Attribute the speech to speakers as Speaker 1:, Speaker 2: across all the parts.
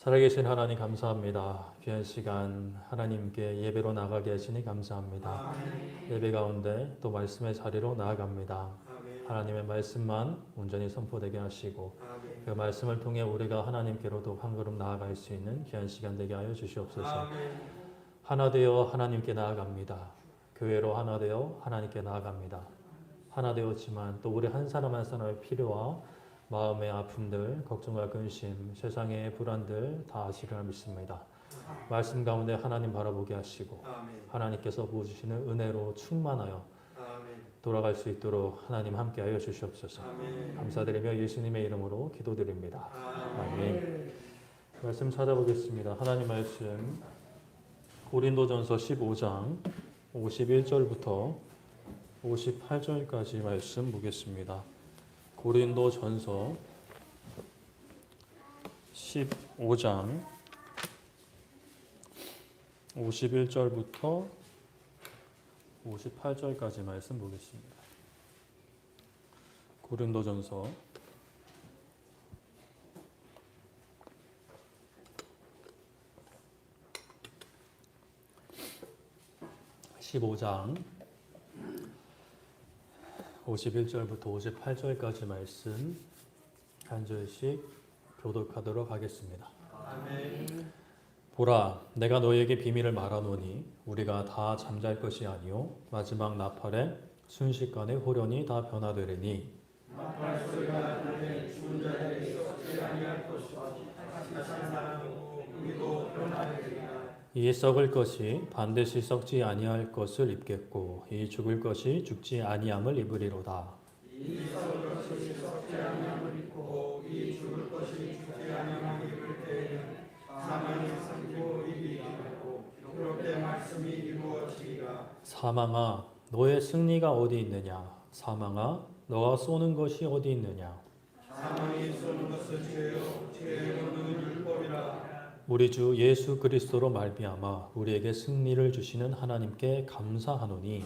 Speaker 1: 살아계신 하나님 감사합니다. 귀한 시간 하나님께 예배로 나가게 하시니 감사합니다.
Speaker 2: 아멘.
Speaker 1: 예배 가운데 또 말씀의 자리로 나아갑니다.
Speaker 2: 아멘.
Speaker 1: 하나님의 말씀만 온전히 선포되게 하시고
Speaker 2: 아멘.
Speaker 1: 그 말씀을 통해 우리가 하나님께로도 한 걸음 나아갈 수 있는 귀한 시간 되게 하여 주시옵소서.
Speaker 2: 아멘.
Speaker 1: 하나 되어 하나님께 나아갑니다. 교회로 하나 되어 하나님께 나아갑니다. 하나 되었지만 또 우리 한 사람 한 사람의 필요와 마음의 아픔들, 걱정과 근심, 세상의 불안들 다 아시리라 믿습니다. 말씀 가운데 하나님 바라보게 하시고
Speaker 2: 아멘.
Speaker 1: 하나님께서 부어주시는 은혜로 충만하여
Speaker 2: 아멘.
Speaker 1: 돌아갈 수 있도록 하나님 함께하여 주시옵소서.
Speaker 2: 아멘.
Speaker 1: 감사드리며 예수님의 이름으로 기도드립니다.
Speaker 2: 아멘.
Speaker 1: 아멘. 말씀 찾아보겠습니다. 하나님 말씀 고린도전서 15장 51절부터 58절까지 말씀 보겠습니다. 고린도전서 15장 51절부터 58절까지 말씀 보겠습니다. 고린도전서 15장 51절부터 58절까지 말씀 한 절씩 교독하도록 하겠습니다.
Speaker 2: 아멘.
Speaker 1: 보라, 내가 너에게 비밀을 말하노니 우리가 다 잠잘 것이 아니요 마지막 나팔에 순식간에 호련히 다 변화되리니
Speaker 2: 나팔 소리가 들리면 죽은 자들이 썩지 아니할 것이요 다시 살아나고 우리도 변화되리라.
Speaker 1: 이 썩을 것이 반드시 썩지 아니할 것을 입겠고 이 죽을 것이 죽지 아니함을 입으리로다.
Speaker 2: 이 썩을 것이 썩지 아니함을 입고 이 죽을 것이 죽지 아니함을 입을 때에는 사망이 삼키고 이기지 않고 그렇게 말씀이 이루어지리라.
Speaker 1: 사망아, 너의 승리가 어디 있느냐? 사망아, 너가 쏘는 것이 어디 있느냐?
Speaker 2: 사망이 쏘는 것은 죄요 죄로는 율법이라.
Speaker 1: 우리 주 예수 그리스도로 말미암아 우리에게 승리를 주시는 하나님께 감사하노니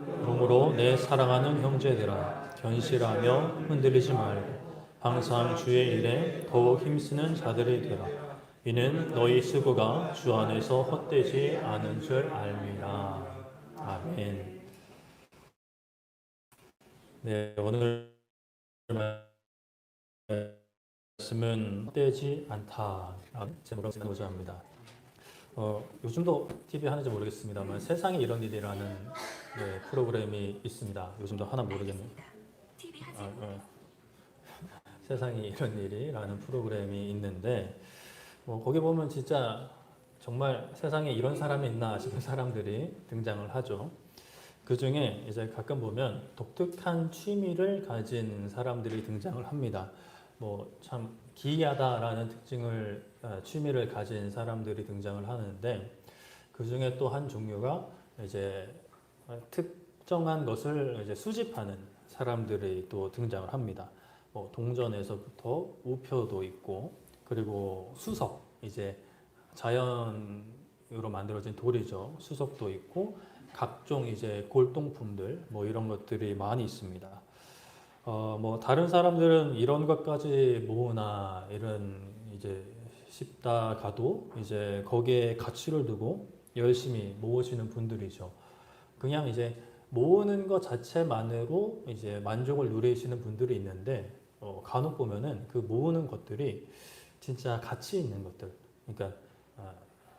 Speaker 1: 그러므로 내 사랑하는 형제들아 견실하며 흔들리지 말고 항상 주의 일에 더욱 힘쓰는 자들이 되라. 이는 너희 수고가 주 안에서 헛되지 않은 줄 알미라. 아멘. 네, 오늘 말씀은 헛되지 않다라는 제목으로 쓰고자 합니다. 요즘도 TV 하는지 모르겠습니다만 세상에 이런 일이라는 프로그램이 있습니다. 요즘도 하나 모르겠네요. 세상에 이런 일이라는 프로그램이 있는데 거기 보면 진짜 정말 세상에 이런 사람이 있나 싶은 사람들이 등장을 하죠. 그 중에 이제 가끔 보면 독특한 취미를 가진 사람들이 등장을 합니다. 참 기이하다라는 취미를 가진 사람들이 등장을 하는데 그 중에 또 한 종류가 이제 특정한 것을 이제 수집하는 사람들이 또 등장을 합니다. 동전에서부터 우표도 있고 그리고 수석, 이제 자연으로 만들어진 돌이죠. 수석도 있고 각종 이제 골동품들 이런 것들이 많이 있습니다. 다른 사람들은 이런 것까지 모으나 이런 이제 싶다가도 이제 거기에 가치를 두고 열심히 모으시는 분들이죠. 그냥 이제 모으는 것 자체만으로 이제 만족을 누리시는 분들이 있는데 간혹 보면은 그 모으는 것들이 진짜 가치 있는 것들, 그러니까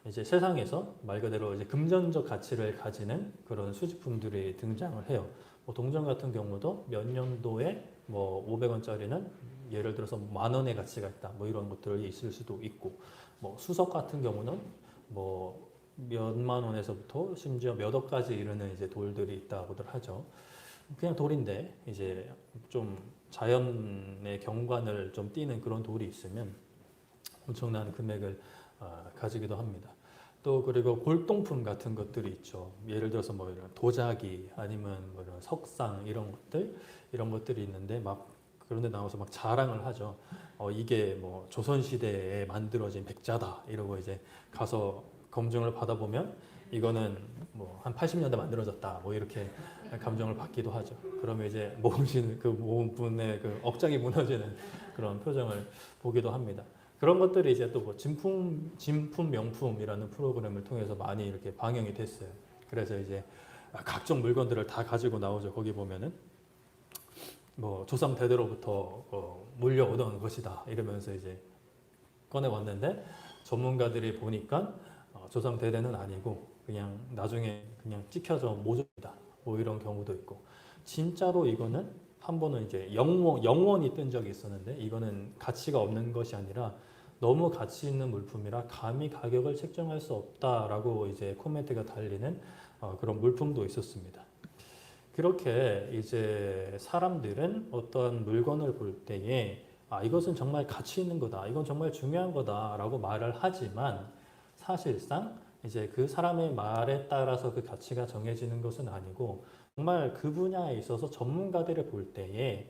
Speaker 1: 이제 세상에서 말 그대로 이제 금전적 가치를 가지는 그런 수집품들이 등장을 해요. 동전 같은 경우도 몇 년도에 500원짜리는 예를 들어서 10,000원의 가치가 있다. 이런 것들이 있을 수도 있고, 수석 같은 경우는 몇만 원에서부터 심지어 몇 억까지 이르는 이제 돌들이 있다고들 하죠. 그냥 돌인데 이제 좀 자연의 경관을 좀 띠는 그런 돌이 있으면 엄청난 금액을 가지기도 합니다. 또 그리고 골동품 같은 것들이 있죠. 예를 들어서 이런 도자기 아니면 이런 석상 이런 것들이 있는데 그런 데 나와서 자랑을 하죠. 이게 조선 시대에 만들어진 백자다 이러고 이제 가서 검증을 받아보면 이거는 한 80년대 만들어졌다 이렇게 감정을 받기도 하죠. 그러면 이제 모으시는 그 모은 분의 그 억장이 무너지는 그런 표정을 보기도 합니다. 그런 것들이 이제 또 뭐 진품 명품이라는 프로그램을 통해서 많이 이렇게 방영이 됐어요. 그래서 이제 각종 물건들을 다 가지고 나오죠. 거기 보면은 뭐 조상 대대로부터 물려오던 것이다 이러면서 이제 꺼내 왔는데 전문가들이 보니까 조상 대대는 아니고 그냥 나중에 그냥 찍혀져 모종이다 뭐 이런 경우도 있고, 진짜로 이거는 한 번은 이제 영원이 뜬 적이 있었는데, 이거는 가치가 없는 것이 아니라 너무 가치 있는 물품이라 감히 가격을 책정할 수 없다라고 이제 코멘트가 달리는 그런 물품도 있었습니다. 그렇게 이제 사람들은 어떤 물건을 볼 때에 이것은 정말 가치 있는 거다, 이건 정말 중요한 거다라고 말을 하지만, 사실상 이제 그 사람의 말에 따라서 그 가치가 정해지는 것은 아니고, 정말 그 분야에 있어서 전문가들을 볼 때에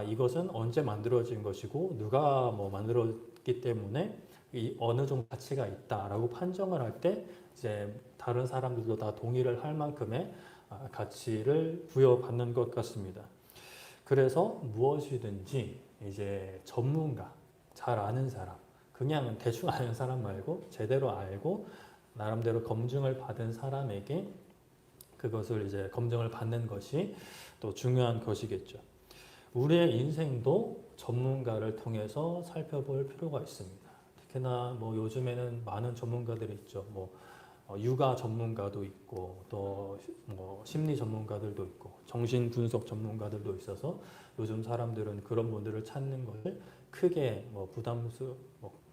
Speaker 1: 이것은 언제 만들어진 것이고 누가 뭐 만들었기 때문에 이 어느 정도 가치가 있다라고 판정을 할 때 이제 다른 사람들도 다 동의를 할 만큼의 가치를 부여받는 것 같습니다. 그래서 무엇이든지 이제 전문가, 잘 아는 사람, 그냥 대충 아는 사람 말고 제대로 알고 나름대로 검증을 받은 사람에게 그것을 이제 검증을 받는 것이 또 중요한 것이겠죠. 우리의 인생도 전문가를 통해서 살펴볼 필요가 있습니다. 특히나 뭐 요즘에는 많은 전문가들이 있죠. 뭐 육아 전문가도 있고 또 뭐 심리 전문가들도 있고 정신 분석 전문가들도 있어서 요즘 사람들은 그런 분들을 찾는 것을 크게 뭐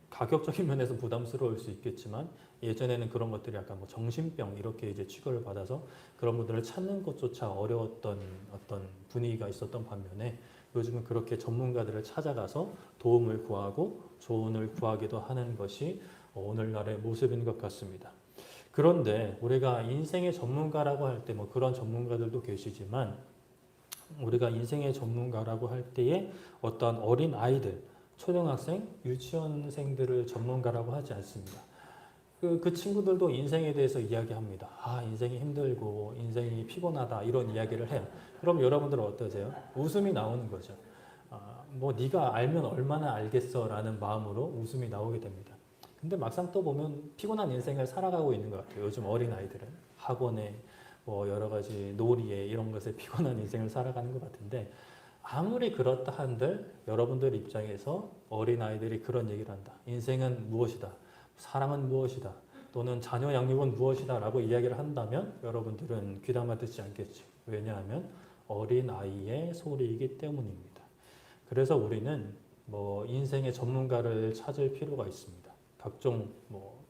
Speaker 1: 가격적인 면에서 부담스러울 수 있겠지만, 예전에는 그런 것들이 약간 뭐 정신병 이렇게 이제 취급을 받아서 그런 분들을 찾는 것조차 어려웠던 어떤 분위기가 있었던 반면에, 요즘은 그렇게 전문가들을 찾아가서 도움을 구하고 조언을 구하기도 하는 것이 오늘날의 모습인 것 같습니다. 그런데 우리가 인생의 전문가라고 할 때 뭐 그런 전문가들도 계시지만, 우리가 인생의 전문가라고 할 때에 어떤 어린 아이들, 초등학생, 유치원생들을 전문가라고 하지 않습니다. 그 친구들도 인생에 대해서 이야기합니다. 인생이 힘들고 인생이 피곤하다 이런 이야기를 해요. 그럼 여러분들은 어떠세요? 웃음이 나오는 거죠. 뭐 네가 알면 얼마나 알겠어라는 마음으로 웃음이 나오게 됩니다. 근데 막상 또 보면 피곤한 인생을 살아가고 있는 것 같아요. 요즘 어린 아이들은 학원에 뭐 여러 가지 놀이에 이런 것에 피곤한 인생을 살아가는 것 같은데, 아무리 그렇다 한들 여러분들 입장에서 어린 아이들이 그런 얘기를 한다. 인생은 무엇이다. 사랑은 무엇이다. 또는 자녀 양육은 무엇이다 라고 이야기를 한다면 여러분들은 귀담아 듣지 않겠죠. 왜냐하면 어린 아이의 소리이기 때문입니다. 그래서 우리는 뭐 인생의 전문가를 찾을 필요가 있습니다. 각종 뭐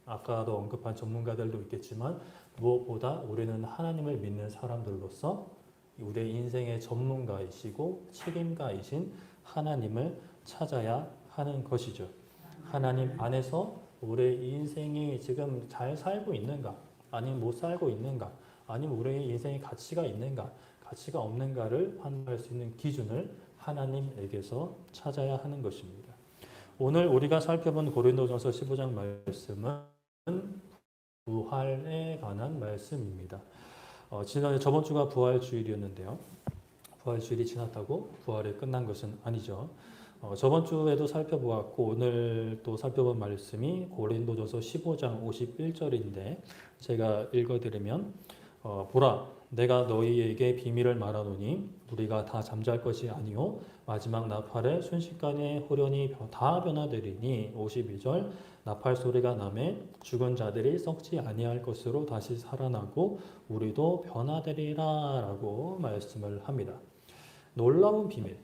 Speaker 1: 아까도 언급한 전문가들도 있겠지만, 무엇보다 우리는 하나님을 믿는 사람들로서 우리의 인생의 전문가이시고 책임가이신 하나님을 찾아야 하는 것이죠. 하나님 안에서 우리의 인생이 지금 잘 살고 있는가, 아니면 못 살고 있는가, 아니면 우리의 인생의 가치가 있는가, 가치가 없는가를 판단할 수 있는 기준을 하나님에게서 찾아야 하는 것입니다. 오늘 우리가 살펴본 고린도전서 15장 말씀은 부활에 관한 말씀입니다. 저번 주가 부활 주일이었는데요. 부활 주일이 지났다고 부활이 끝난 것은 아니죠. 저번 주에도 살펴보았고 오늘 또 살펴본 말씀이 고린도전서 15장 51절인데 제가 읽어드리면, 보라 내가 너희에게 비밀을 말하노니 우리가 다 잠잘 것이 아니요 마지막 나팔에 순식간에 호련히 다 변화되리니, 52절 나팔 소리가 나매 죽은 자들이 썩지 아니할 것으로 다시 살아나고 우리도 변화되리라 라고 말씀을 합니다. 놀라운 비밀,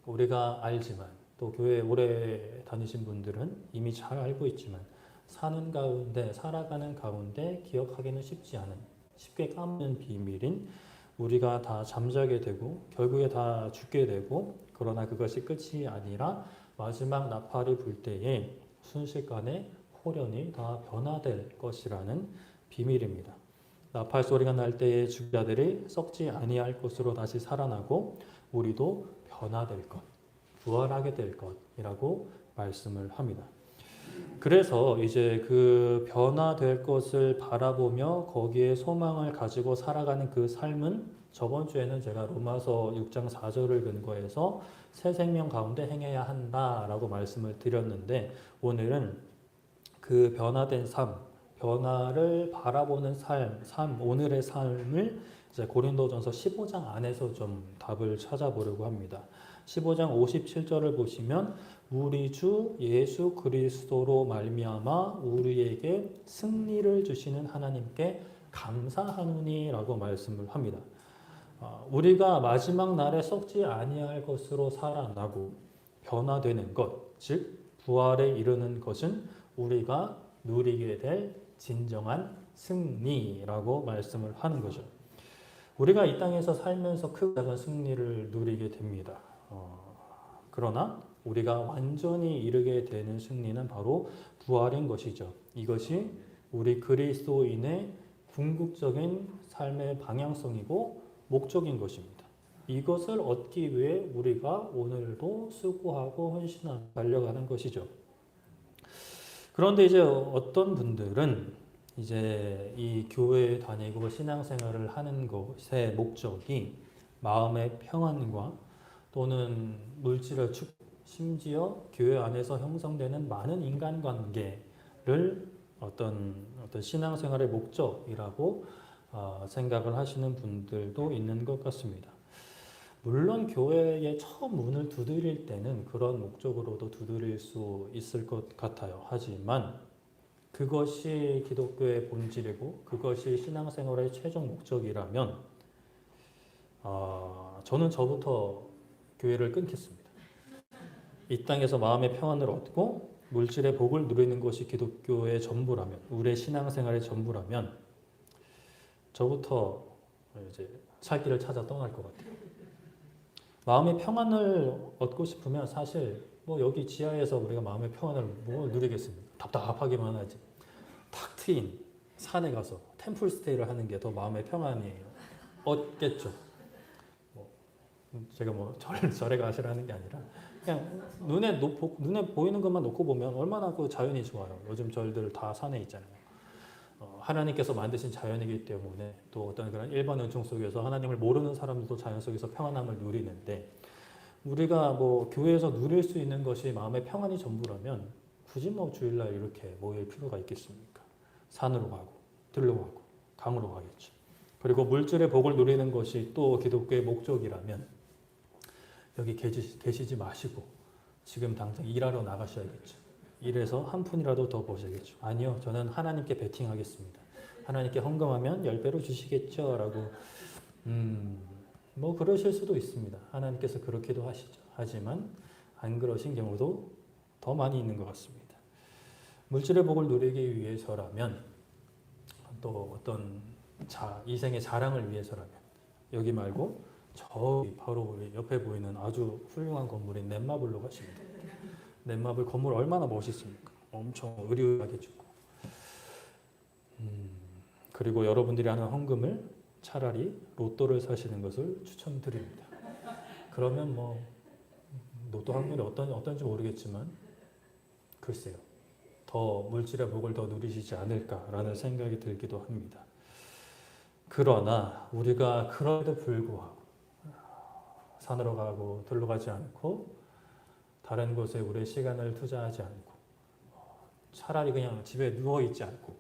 Speaker 1: 우리가 알지만 또 교회 오래 다니신 분들은 이미 잘 알고 있지만 살아가는 가운데 기억하기는 쉽지 않은, 쉽게 까먹는 비밀인 우리가 다 잠자게 되고 결국에 다 죽게 되고, 그러나 그것이 끝이 아니라 마지막 나팔이 불 때에 순식간에 호련히 다 변화될 것이라는 비밀입니다. 나팔 소리가 날 때에 죽은 자들이 썩지 아니할 것으로 다시 살아나고 우리도 변화될 것, 부활하게 될 것이라고 말씀을 합니다. 그래서 이제 그 변화될 것을 바라보며 거기에 소망을 가지고 살아가는 그 삶은 저번 주에는 제가 로마서 6장 4절을 근거해서 새 생명 가운데 행해야 한다라고 말씀을 드렸는데 오늘은 그 변화된 삶, 변화를 바라보는 삶, 오늘의 삶을 이제 고린도전서 15장 안에서 좀 답을 찾아보려고 합니다. 15장 57절을 보시면 우리 주 예수 그리스도로 말미암아 우리에게 승리를 주시는 하나님께 감사하노니라고 말씀을 합니다. 우리가 마지막 날에 썩지 아니할 것으로 살아나고 변화되는 것, 즉 부활에 이르는 것은 우리가 누리게 될 진정한 승리라고 말씀을 하는 거죠. 우리가 이 땅에서 살면서 크고 작은 승리를 누리게 됩니다. 그러나 우리가 완전히 이르게 되는 승리는 바로 부활인 것이죠. 이것이 우리 그리스도인의 궁극적인 삶의 방향성이고 목적인 것입니다. 이것을 얻기 위해 우리가 오늘도 수고하고 헌신하고 달려가는 것이죠. 그런데 이제 어떤 분들은 이제 이 교회에 다니고 신앙생활을 하는 것의 목적이 마음의 평안과 또는 물질의 축복, 심지어 교회 안에서 형성되는 많은 인간관계를 어떤 신앙생활의 목적이라고 생각을 하시는 분들도 있는 것 같습니다. 물론 교회에 처음 문을 두드릴 때는 그런 목적으로도 두드릴 수 있을 것 같아요. 하지만 그것이 기독교의 본질이고 그것이 신앙생활의 최종 목적이라면 저는 저부터 교회를 끊겠습니다. 이 땅에서 마음의 평안을 얻고 물질의 복을 누리는 것이 기독교의 전부라면, 우리의 신앙생활의 전부라면 저부터 이제 살 길을 찾아 떠날 것 같아요. 마음의 평안을 얻고 싶으면 사실 뭐 여기 지하에서 우리가 마음의 평안을 뭐 누리겠습니까? 답답하기만 하지. 탁 트인 산에 가서 템플 스테이를 하는 게 더 마음의 평안이 얻겠죠. 뭐 제가 뭐 절에 가시라는 게 아니라 그냥 눈에 보이는 것만 놓고 보면 얼마나 그 자연이 좋아요. 요즘 절들 다 산에 있잖아요. 하나님께서 만드신 자연이기 때문에 또 어떤 그런 일반 은총 속에서 하나님을 모르는 사람들도 자연 속에서 평안함을 누리는데 우리가 뭐 교회에서 누릴 수 있는 것이 마음의 평안이 전부라면 굳이 뭐 주일날 이렇게 모일 필요가 있겠습니까? 산으로 가고 들로 가고 강으로 가겠죠. 그리고 물질의 복을 누리는 것이 또 기독교의 목적이라면 여기 계시지 마시고 지금 당장 일하러 나가셔야겠죠. 일해서 한 푼이라도 더 버셔야겠죠. 아니요, 저는 하나님께 베팅하겠습니다. 하나님께 헌금하면 10배로 주시겠죠. 라고 뭐 그러실 수도 있습니다. 하나님께서 그렇게도 하시죠. 하지만 안 그러신 경우도 더 많이 있는 것 같습니다. 물질의 복을 누리기 위해서라면 또 어떤 이생의 자랑을 위해서라면 여기 말고 저기 바로 우리 옆에 보이는 아주 훌륭한 건물인 넷마블로 가십니다. 넷마블 건물 얼마나 멋있습니까? 엄청 의리하게 짓고 그리고 여러분들이 하는 헌금을 차라리 로또를 사시는 것을 추천드립니다. 그러면 뭐 로또 확률이 어떤지 모르겠지만 글쎄요. 더 물질의 복을 더 누리시지 않을까라는 생각이 들기도 합니다. 그러나 우리가 그럼에도 불구하고 산으로 가고 들로 가지 않고 다른 곳에 우리의 시간을 투자하지 않고 차라리 그냥 집에 누워있지 않고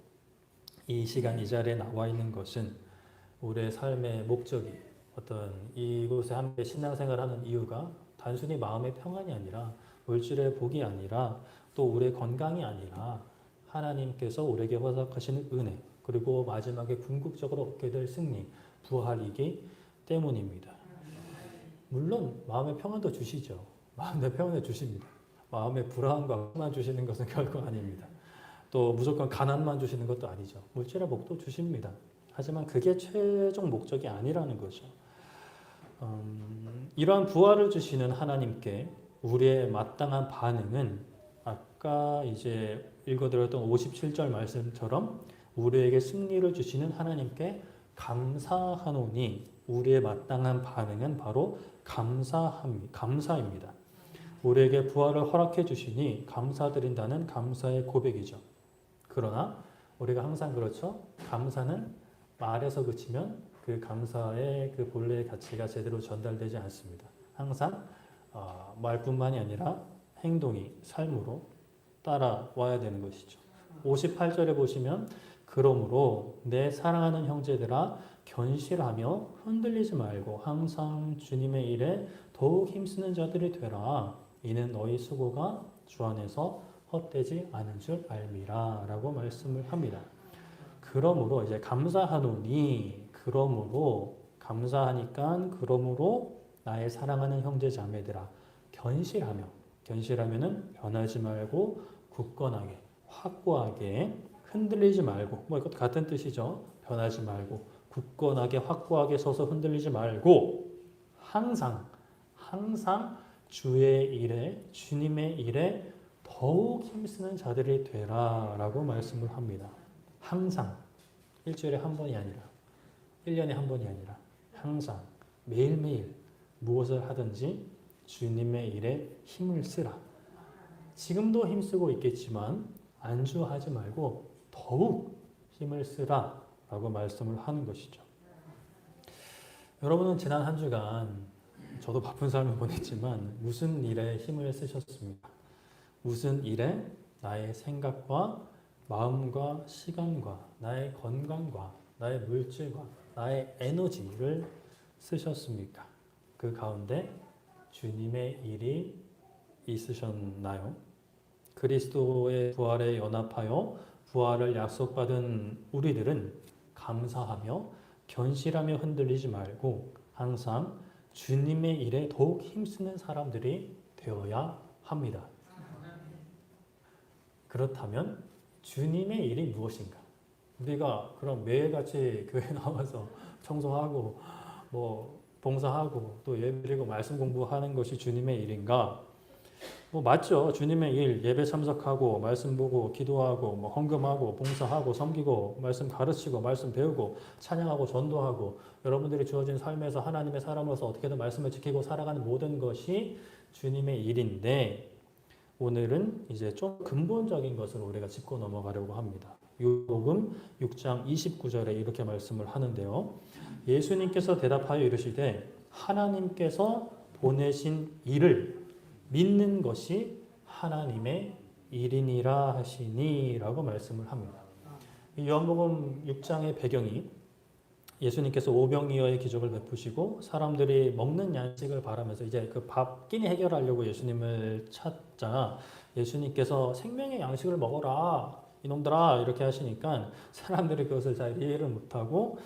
Speaker 1: 이 시간 이 자리에 나와 있는 것은 우리의 삶의 목적이 어떤 이곳에 함께 신앙생활하는 이유가 단순히 마음의 평안이 아니라 물질의 복이 아니라 또 우리의 건강이 아니라 하나님께서 우리에게 허락하시는 은혜 그리고 마지막에 궁극적으로 얻게 될 승리, 부활이기 때문입니다. 물론 마음의 평안도 주시죠. 마음의 평안을 주십니다. 마음의 불안감만 주시는 것은 결코 아닙니다. 또 무조건 가난만 주시는 것도 아니죠. 물질의 복도 주십니다. 하지만 그게 최종 목적이 아니라는 거죠. 이러한 부활을 주시는 하나님께 우리의 마땅한 반응은 아까 이제 읽어드렸던 57절 말씀처럼 우리에게 승리를 주시는 하나님께 감사하노니 우리의 마땅한 반응은 바로 감사입니다. 우리에게 부활을 허락해 주시니 감사드린다는 감사의 고백이죠. 그러나 우리가 항상 그렇죠. 감사는 말에서 그치면 그 감사의 그 본래의 가치가 제대로 전달되지 않습니다. 항상 말뿐만이 아니라 행동이 삶으로 따라와야 되는 것이죠. 58절에 보시면 그러므로 내 사랑하는 형제들아 견실하며 흔들리지 말고 항상 주님의 일에 더욱 힘쓰는 자들이 되라. 이는 너희 수고가 주 안에서 헛되지 않은 줄 알미라 라고 말씀을 합니다. 그러므로 이제 감사하노니 그러므로 감사하니까 그러므로 나의 사랑하는 형제 자매들아 견실하면은 변하지 말고 굳건하게 확고하게 흔들리지 말고 뭐 이것도 같은 뜻이죠. 변하지 말고 굳건하게 확고하게 서서 흔들리지 말고 항상 주의 일에 주님의 일에 더욱 힘쓰는 자들이 되라라고 말씀을 합니다. 항상 일주일에 한 번이 아니라 1년에 한 번이 아니라 항상 매일매일 무엇을 하든지 주님의 일에 힘을 쓰라. 지금도 힘쓰고 있겠지만 안주하지 말고 더욱 힘을 쓰라 라고 말씀을 하는 것이죠. 여러분은 지난 한 주간 저도 바쁜 삶을 보냈지만 무슨 일에 힘을 쓰셨습니까? 무슨 일에 나의 생각과 마음과 시간과 나의 건강과 나의 물질과 나의 에너지를 쓰셨습니까? 그 가운데 주님의 일이 있으셨나요? 그리스도의 부활에 연합하여 부활을 약속받은 우리들은 감사하며 견실하며 흔들리지 말고 항상 주님의 일에 더욱 힘쓰는 사람들이 되어야 합니다. 그렇다면 주님의 일이 무엇인가? 우리가 그럼 매일같이 교회 나와서 청소하고 뭐 봉사하고 또 예배드리고 말씀 공부하는 것이 주님의 일인가? 뭐 맞죠. 주님의 일, 예배 참석하고 말씀 보고 기도하고 뭐 헌금하고 봉사하고 섬기고 말씀 가르치고 말씀 배우고 찬양하고 전도하고 여러분들이 주어진 삶에서 하나님의 사람으로서 어떻게든 말씀을 지키고 살아가는 모든 것이 주님의 일인데 오늘은 이제 좀 근본적인 것을 우리가 짚고 넘어가려고 합니다. 요복음 6장 29절에 이렇게 말씀을 하는데요. 예수님께서 대답하여 이르시되 하나님께서 보내신 일을 믿는 것이 하나님의 일이니라 하시니 라고 말씀을 합니다. 이 요한복음 6장의 배경이 예수님께서 오병이어의 기적을 베푸시고 사람들이 먹는 양식을 바라면서 이제 그 밥 끼니 해결하려고 예수님을 찾자 예수님께서 생명의 양식을 먹어라 이놈들아 이렇게 하시니까 사람들이 그것을 잘 이해를 못하고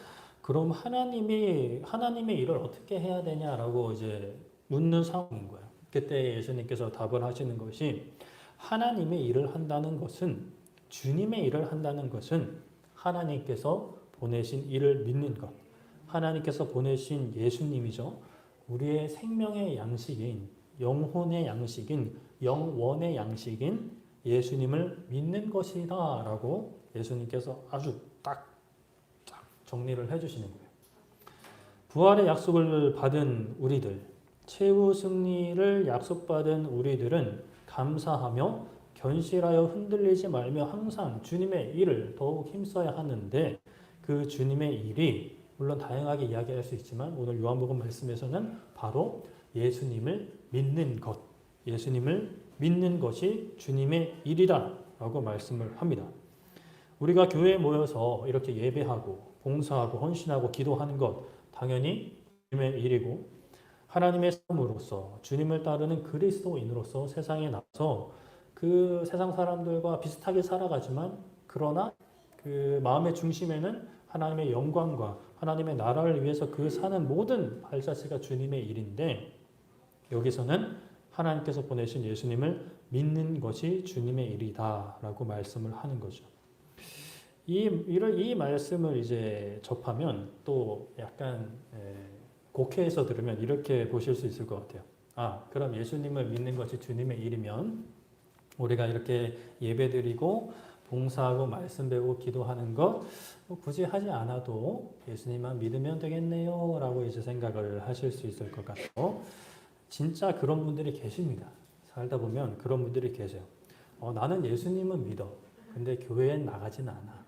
Speaker 1: 그럼 하나님의 일을 어떻게 해야 되냐라고 이제 묻는 상황인 거예요. 그때 예수님께서 답을 하시는 것이 하나님의 일을 한다는 것은 주님의 일을 한다는 것은 하나님께서 보내신 일을 믿는 것. 하나님께서 보내신 예수님이죠. 우리의 생명의 양식인 영혼의 양식인 영원의 양식인 예수님을 믿는 것이다 라고 예수님께서 아주 딱 정리를 해주시는 거예요. 부활의 약속을 받은 우리들 최후 승리를 약속받은 우리들은 감사하며 견실하여 흔들리지 말며 항상 주님의 일을 더욱 힘써야 하는데 그 주님의 일이 물론 다양하게 이야기할 수 있지만 오늘 요한복음 말씀에서는 바로 예수님을 믿는 것, 예수님을 믿는 것이 주님의 일이다 라고 말씀을 합니다. 우리가 교회에 모여서 이렇게 예배하고 봉사하고 헌신하고 기도하는 것 당연히 주님의 일이고 하나님의 사람으로서 주님을 따르는 그리스도인으로서 세상에 나와서 그 세상 사람들과 비슷하게 살아가지만 그러나 그 마음의 중심에는 하나님의 영광과 하나님의 나라를 위해서 그 사는 모든 발자취가 주님의 일인데 여기서는 하나님께서 보내신 예수님을 믿는 것이 주님의 일이다라고 말씀을 하는 거죠. 이 말씀을 이제 접하면 또 약간 곡해해서 들으면 이렇게 보실 수 있을 것 같아요. 아, 그럼 예수님을 믿는 것이 주님의 일이면 우리가 이렇게 예배드리고 봉사하고 말씀 배우고 기도하는 것 굳이 하지 않아도 예수님만 믿으면 되겠네요 라고 이제 생각을 하실 수 있을 것 같고 진짜 그런 분들이 계십니다. 살다 보면 그런 분들이 계세요. 나는 예수님은 믿어. 근데 교회엔 나가진 않아.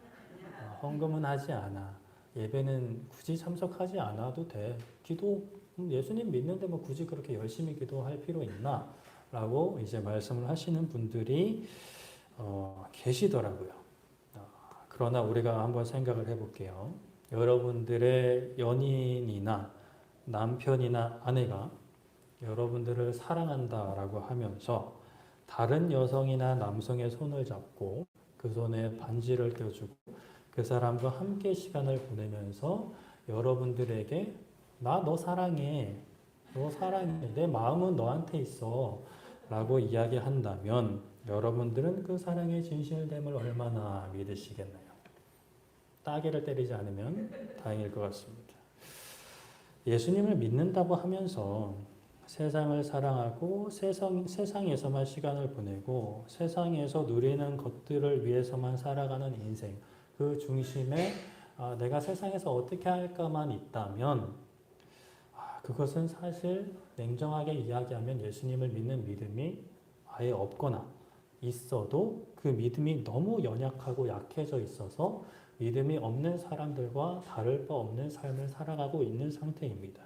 Speaker 1: 헌금은 하지 않아. 예배는 굳이 참석하지 않아도 돼. 기도 예수님 믿는데 뭐 굳이 그렇게 열심히 기도할 필요 있나? 라고 이제 말씀을 하시는 분들이 계시더라고요. 그러나 우리가 한번 생각을 해볼게요. 여러분들의 연인이나 남편이나 아내가 여러분들을 사랑한다라고 하면서 다른 여성이나 남성의 손을 잡고 그 손에 반지를 껴주고 그 사람과 함께 시간을 보내면서 여러분들에게 나 너 사랑해. 너 사랑해. 내 마음은 너한테 있어. 라고 이야기한다면 여러분들은 그 사랑의 진실됨을 얼마나 믿으시겠나요? 따귀를 때리지 않으면 다행일 것 같습니다. 예수님을 믿는다고 하면서 세상을 사랑하고 세상에서만 시간을 보내고 세상에서 누리는 것들을 위해서만 살아가는 인생, 그 중심에 내가 세상에서 어떻게 할까만 있다면 그것은 사실 냉정하게 이야기하면 예수님을 믿는 믿음이 아예 없거나 있어도 그 믿음이 너무 연약하고 약해져 있어서 믿음이 없는 사람들과 다를 바 없는 삶을 살아가고 있는 상태입니다.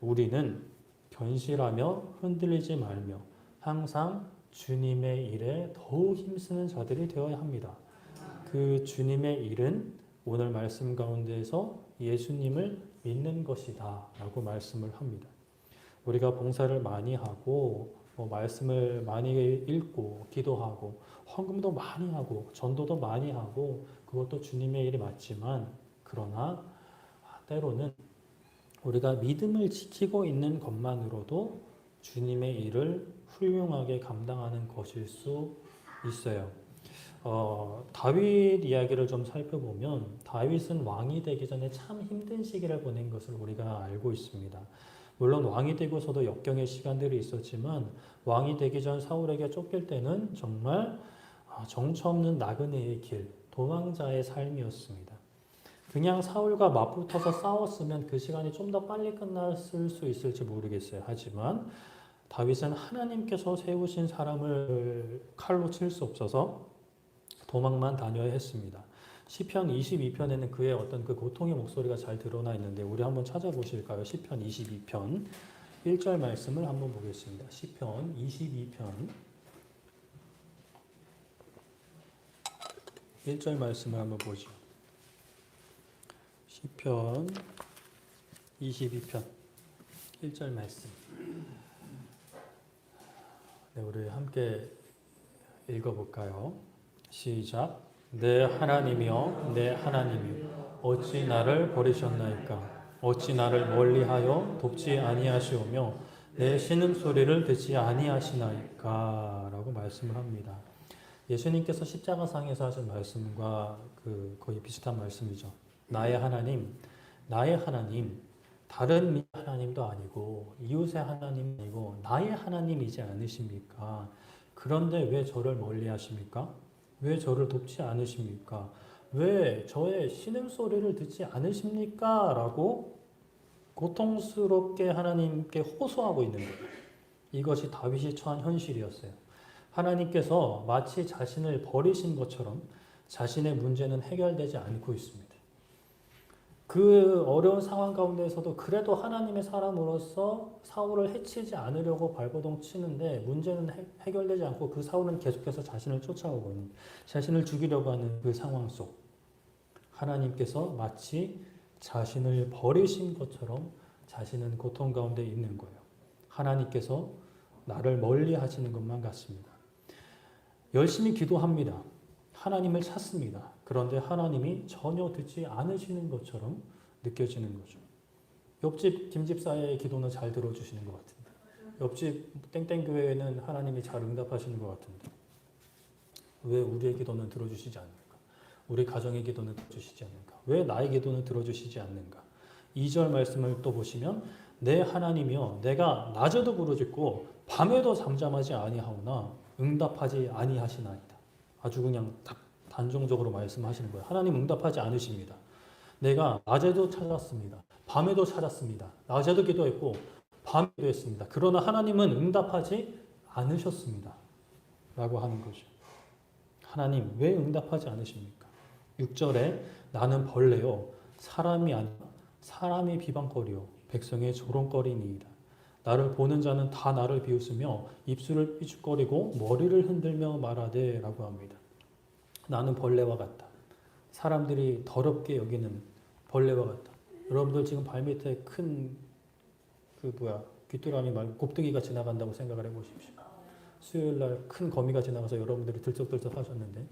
Speaker 1: 우리는 견실하며 흔들리지 말며 항상 주님의 일에 더욱 힘쓰는 자들이 되어야 합니다. 그 주님의 일은 오늘 말씀 가운데에서 예수님을 믿는 것이다 라고 말씀을 합니다. 우리가 봉사를 많이 하고 말씀을 많이 읽고 기도하고 헌금도 많이 하고 전도도 많이 하고 그것도 주님의 일이 맞지만 그러나 때로는 우리가 믿음을 지키고 있는 것만으로도 주님의 일을 훌륭하게 감당하는 것일 수 있어요. 다윗 이야기를 좀 살펴보면 다윗은 왕이 되기 전에 참 힘든 시기를 보낸 것을 우리가 알고 있습니다. 물론 왕이 되고서도 역경의 시간들이 있었지만 왕이 되기 전 사울에게 쫓길 때는 정말 정처 없는 나그네의 길, 도망자의 삶이었습니다. 그냥 사울과 맞붙어서 싸웠으면 그 시간이 좀 더 빨리 끝났을 수 있을지 모르겠어요. 하지만 다윗은 하나님께서 세우신 사람을 칼로 칠 수 없어서 도망만 다녀야 했습니다. 시편 22편에는 그의 어떤 그 고통의 목소리가 잘 드러나 있는데 우리 한번 찾아보실까요? 시편 22편 1절 말씀을 한번 보겠습니다. 시편 22편 1절 말씀을 한번 보죠. 시편 22편 1절 말씀. 네, 우리 함께 읽어볼까요? 시작. 내 하나님이여 내 하나님이여 어찌 나를 버리셨나이까? 어찌 나를 멀리하여 돕지 아니하시오며 내 신음소리를 듣지 아니하시나이까? 라고 말씀을 합니다. 예수님께서 십자가상에서 하신 말씀과 거의 비슷한 말씀이죠. 나의 하나님, 나의 하나님, 다른 하나님도 아니고 이웃의 하나님 아니고 나의 하나님이지 않으십니까? 그런데 왜 저를 멀리 하십니까? 왜 저를 돕지 않으십니까? 왜 저의 신음소리를 듣지 않으십니까? 라고 고통스럽게 하나님께 호소하고 있는 거예요. 이것이 다윗이 처한 현실이었어요. 하나님께서 마치 자신을 버리신 것처럼 자신의 문제는 해결되지 않고 있습니다. 그 어려운 상황 가운데에서도 그래도 하나님의 사람으로서 사울을 해치지 않으려고 발버둥 치는데 문제는 해결되지 않고 그 사울은 계속해서 자신을 쫓아오고 있는, 자신을 죽이려고 하는 그 상황 속 하나님께서 마치 자신을 버리신 것처럼 자신은 고통 가운데 있는 거예요. 하나님께서 나를 멀리 하시는 것만 같습니다. 열심히 기도합니다. 하나님을 찾습니다. 그런데 하나님이 전혀 듣지 않으시는 것처럼 느껴지는 거죠. 옆집 김집사의 기도는 잘 들어주시는 것 같은데, 옆집 땡땡교회는 하나님이 잘 응답하시는 것 같은데 왜 우리의 기도는 들어주시지 않는가? 우리 가정의 기도는 들어주시지 않는가? 왜 나의 기도는 들어주시지 않는가? 2절 말씀을 또 보시면 내 하나님이여 내가 낮에도 부르짖고 밤에도 잠잠하지 아니하오나 응답하지 아니하시나이다. 아주 그냥 딱 단정적으로 말씀하시는 거예요. 하나님 응답하지 않으십니다. 내가 낮에도 찾았습니다. 밤에도 찾았습니다. 낮에도 기도했고 밤에도 기도했습니다. 그러나 하나님은 응답하지 않으셨습니다. 라고 하는 거죠. 하나님 왜 응답하지 않으십니까? 6절에 나는 벌레요 사람이 아니라 사람이 비방거리요 백성의 조롱거리니이다. 나를 보는 자는 다 나를 비웃으며 입술을 삐죽거리고 머리를 흔들며 말하되 라고 합니다. 나는 벌레와 같다. 사람들이 더럽게 여기는 벌레와 같다. 여러분들 지금 발밑에 큰 귀뚜라미 말고 곱등이가 지나간다고 생각을 해보십시오. 수요일날 큰 거미가 지나가서 여러분들이 들썩들썩 하셨는데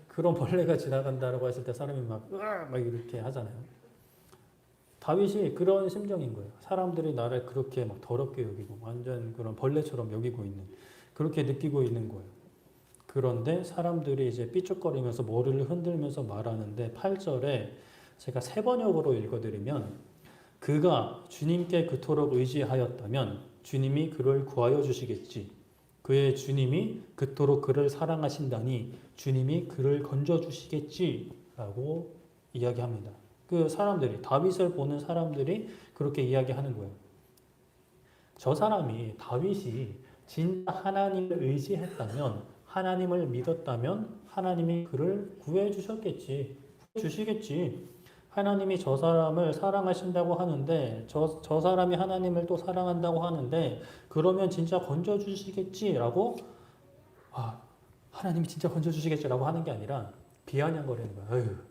Speaker 1: 그런 벌레가 지나간다라고 했을 때 사람이 막 이렇게 하잖아요. 다윗이 그런 심정인 거예요. 사람들이 나를 그렇게 막 더럽게 여기고 완전 그런 벌레처럼 여기고 있는, 그렇게 느끼고 있는 거예요. 그런데 사람들이 이제 삐죽거리면서 머리를 흔들면서 말하는데 8절에 제가 세 번역으로 읽어드리면 그가 주님께 그토록 의지하였다면 주님이 그를 구하여 주시겠지. 그의 주님이 그토록 그를 사랑하신다니 주님이 그를 건져 주시겠지라고 이야기합니다. 그 사람들이, 다윗을 보는 사람들이 그렇게 이야기하는 거예요. 저 사람이, 다윗이 진짜 하나님을 의지했다면, 하나님을 믿었다면 하나님이 그를 구해 주셨겠지. 주시겠지. 하나님이 저 사람을 사랑하신다고 하는데 저 사람이 하나님을 또 사랑한다고 하는데 그러면 진짜 건져주시겠지라고, 하나님이 진짜 건져주시겠지라고 하는 게 아니라 비아냥거리는 거야.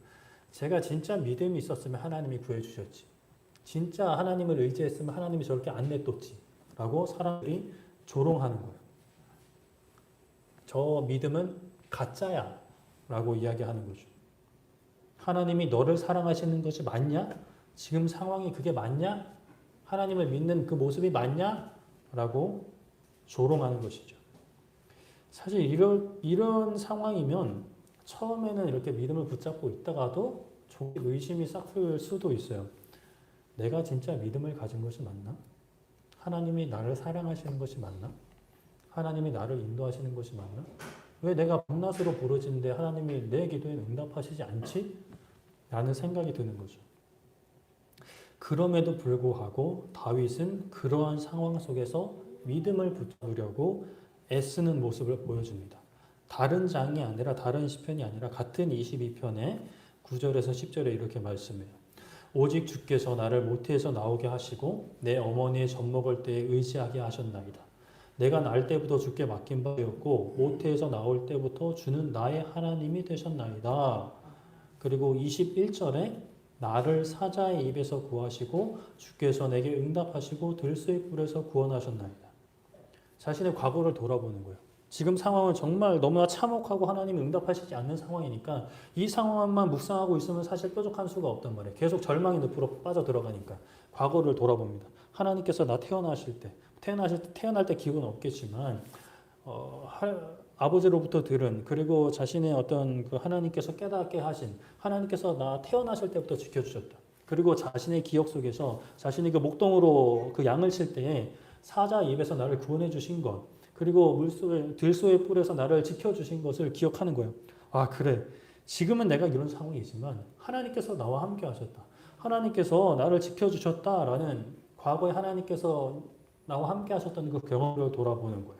Speaker 1: 제가 진짜 믿음이 있었으면 하나님이 구해주셨지. 진짜 하나님을 의지했으면 하나님이 저렇게 안 냅뒀지. 라고 사람들이 조롱하는 거예요. 저 믿음은 가짜야. 라고 이야기하는 거죠. 하나님이 너를 사랑하시는 것이 맞냐? 지금 상황이 그게 맞냐? 하나님을 믿는 그 모습이 맞냐? 라고 조롱하는 것이죠. 사실 이런 상황이면 처음에는 이렇게 믿음을 붙잡고 있다가도 조금 의심이 싹틀 수도 있어요. 내가 진짜 믿음을 가진 것이 맞나? 하나님이 나를 사랑하시는 것이 맞나? 하나님이 나를 인도하시는 것이 맞나? 왜 내가 밤낮으로 부르짖는데 하나님이 내 기도에 응답하시지 않지? 라는 생각이 드는 거죠. 그럼에도 불구하고 다윗은 그러한 상황 속에서 믿음을 붙잡으려고 애쓰는 모습을 보여줍니다. 다른 장이 아니라, 다른 시편이 아니라 같은 22편의 9절에서 10절에 이렇게 말씀해요. 오직 주께서 나를 모태에서 나오게 하시고 내 어머니의 젖 먹을 때에 의지하게 하셨나이다. 내가 날 때부터 주께 맡긴 바였고 모태에서 나올 때부터 주는 나의 하나님이 되셨나이다. 그리고 21절에 나를 사자의 입에서 구하시고 주께서 내게 응답하시고 들소의 뿔에서 구원하셨나이다. 자신의 과거를 돌아보는 거예요. 지금 상황은 정말 너무나 참혹하고 하나님이 응답하시지 않는 상황이니까 이 상황만 묵상하고 있으면 사실 뾰족한 수가 없단 말이에요. 계속 절망의 늪으로 빠져들어가니까 과거를 돌아봅니다. 하나님께서 나 태어날 때 기억은 없겠지만 아버지로부터 들은, 그리고 자신의 어떤 그 하나님께서 깨닫게 하신, 하나님께서 나 태어나실 때부터 지켜주셨다. 그리고 자신의 기억 속에서 자신이 그 목동으로 그 양을 칠 때에 사자 입에서 나를 구원해 주신 것, 그리고 들소의 뿔에서 나를 지켜주신 것을 기억하는 거예요. 그래. 지금은 내가 이런 상황이지만 하나님께서 나와 함께 하셨다. 하나님께서 나를 지켜주셨다라는 과거에 하나님께서 나와 함께 하셨던 그 경험을 돌아보는 거예요.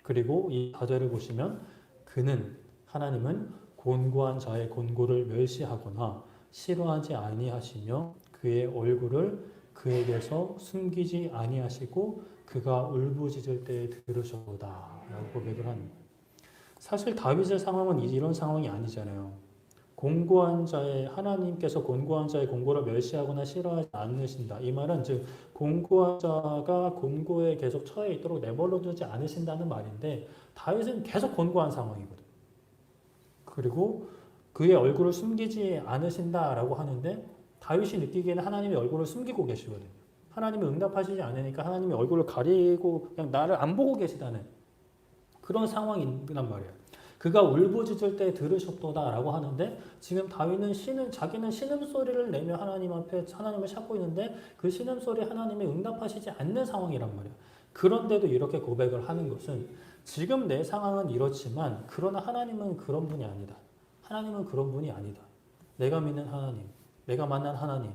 Speaker 1: 그리고 이 4절을 보시면 하나님은 곤고한 자의 곤고를 멸시하거나 싫어하지 아니하시며 그의 얼굴을 그에게서 숨기지 아니하시고 그가 울부짖을 때에 들으셨도다 라고 고백을 하는 거예요. 사실 다윗의 상황은 이런 상황이 아니잖아요. 하나님께서 곤고한 자의 곤고를 멸시하거나 싫어하지 않으신다. 이 말은 즉 곤고한 자가 곤고에 계속 처해 있도록 내버려 두지 않으신다는 말인데 다윗은 계속 곤고한 상황이거든. 그리고 그의 얼굴을 숨기지 않으신다라고 하는데 다윗이 느끼기에는 하나님의 얼굴을 숨기고 계시거든요. 하나님이 응답하시지 않으니까 하나님이 얼굴을 가리고 그냥 나를 안 보고 계시다는 그런 상황이란 말이에요. 그가 울부짖을 때 들으셨도다라고 하는데 지금 다윗은 자기는 신음소리를 내며 하나님 앞에 하나님을 찾고 있는데 그 신음소리 하나님이 응답하시지 않는 상황이란 말이에요. 그런데도 이렇게 고백을 하는 것은 지금 내 상황은 이렇지만 그러나 하나님은 그런 분이 아니다. 하나님은 그런 분이 아니다. 내가 믿는 하나님, 내가 만난 하나님,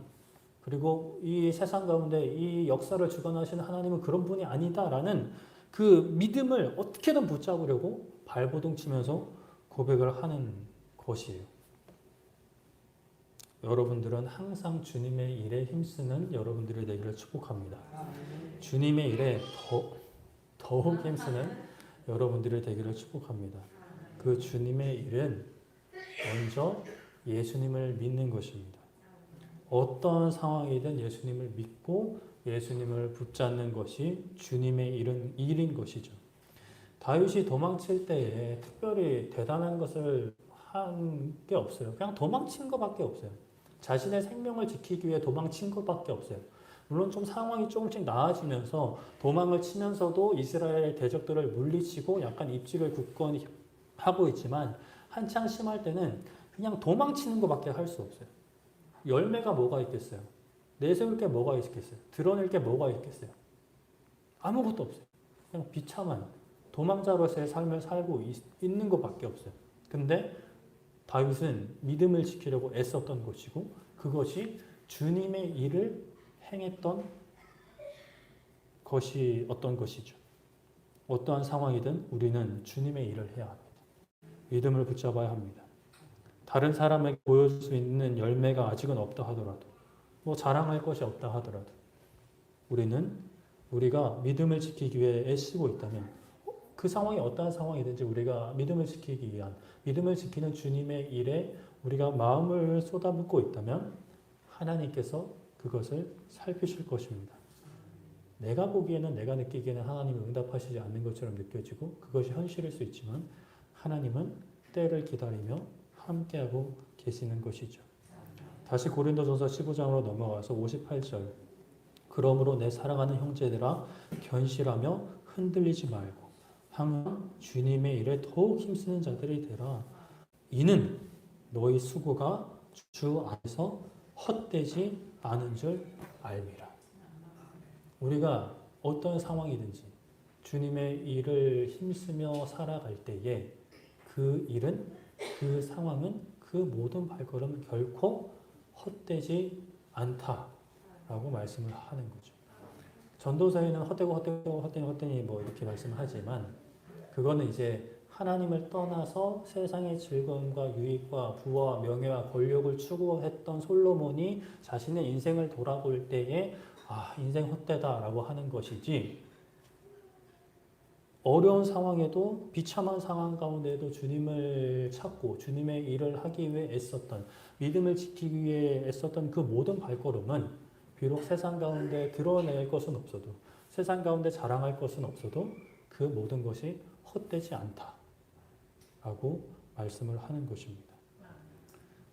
Speaker 1: 그리고 이 세상 가운데 이 역사를 주관하시는 하나님은 그런 분이 아니다라는 그 믿음을 어떻게든 붙잡으려고 발버둥 치면서 고백을 하는 것이에요. 여러분들은 항상 주님의 일에 힘쓰는 여러분들이 되기를 축복합니다. 주님의 일에 더욱 힘쓰는 여러분들이 되기를 축복합니다. 그 주님의 일은 먼저 예수님을 믿는 것입니다. 어떤 상황이든 예수님을 믿고 예수님을 붙잡는 것이 주님의 일인 것이죠. 다윗이 도망칠 때에 특별히 대단한 것을 한 게 없어요. 그냥 도망친 것밖에 없어요. 자신의 생명을 지키기 위해 도망친 것밖에 없어요. 물론 좀 상황이 조금씩 나아지면서 도망을 치면서도 이스라엘 대적들을 물리치고 약간 입지를 굳건히 하고 있지만 한창 심할 때는 그냥 도망치는 것밖에 할 수 없어요. 열매가 뭐가 있겠어요? 내세울 게 뭐가 있겠어요? 드러낼 게 뭐가 있겠어요? 아무것도 없어요. 그냥 비참한 도망자로서의 삶을 살고 있는 것밖에 없어요. 근데 다윗은 믿음을 지키려고 애썼던 것이고 그것이 주님의 일을 행했던 것이 어떤 것이죠. 어떠한 상황이든 우리는 주님의 일을 해야 합니다. 믿음을 붙잡아야 합니다. 다른 사람에게 보여줄 수 있는 열매가 아직은 없다 하더라도 뭐 자랑할 것이 없다 하더라도 우리가 믿음을 지키기 위해 애쓰고 있다면 그 상황이 어떠한 상황이든지 우리가 믿음을 지키기 위한 믿음을 지키는 주님의 일에 우리가 마음을 쏟아붓고 있다면 하나님께서 그것을 살피실 것입니다. 내가 보기에는 내가 느끼기에는 하나님이 응답하시지 않는 것처럼 느껴지고 그것이 현실일 수 있지만 하나님은 때를 기다리며 함께하고 계시는 것이죠. 다시 고린도전서 15장으로 넘어가서 58절 그러므로 내 사랑하는 형제들아 견실하며 흔들리지 말고 항상 주님의 일에 더욱 힘쓰는 자들이 되라. 이는 너희 수고가 주 안에서 헛되지 않은 줄 알미라. 우리가 어떤 상황이든지 주님의 일을 힘쓰며 살아갈 때에 그 일은 그 상황은 그 모든 발걸음은 결코 헛되지 않다라고 말씀을 하는 거죠. 전도서에는 헛되니 뭐 이렇게 말씀하지만 그거는 이제 하나님을 떠나서 세상의 즐거움과 유익과 부와 명예와 권력을 추구했던 솔로몬이 자신의 인생을 돌아볼 때에 인생 헛되다라고 하는 것이지 어려운 상황에도 비참한 상황 가운데에도 주님을 찾고 주님의 일을 하기 위해 애썼던 믿음을 지키기 위해 애썼던 그 모든 발걸음은 비록 세상 가운데 드러낼 것은 없어도 세상 가운데 자랑할 것은 없어도 그 모든 것이 헛되지 않다라고 말씀을 하는 것입니다.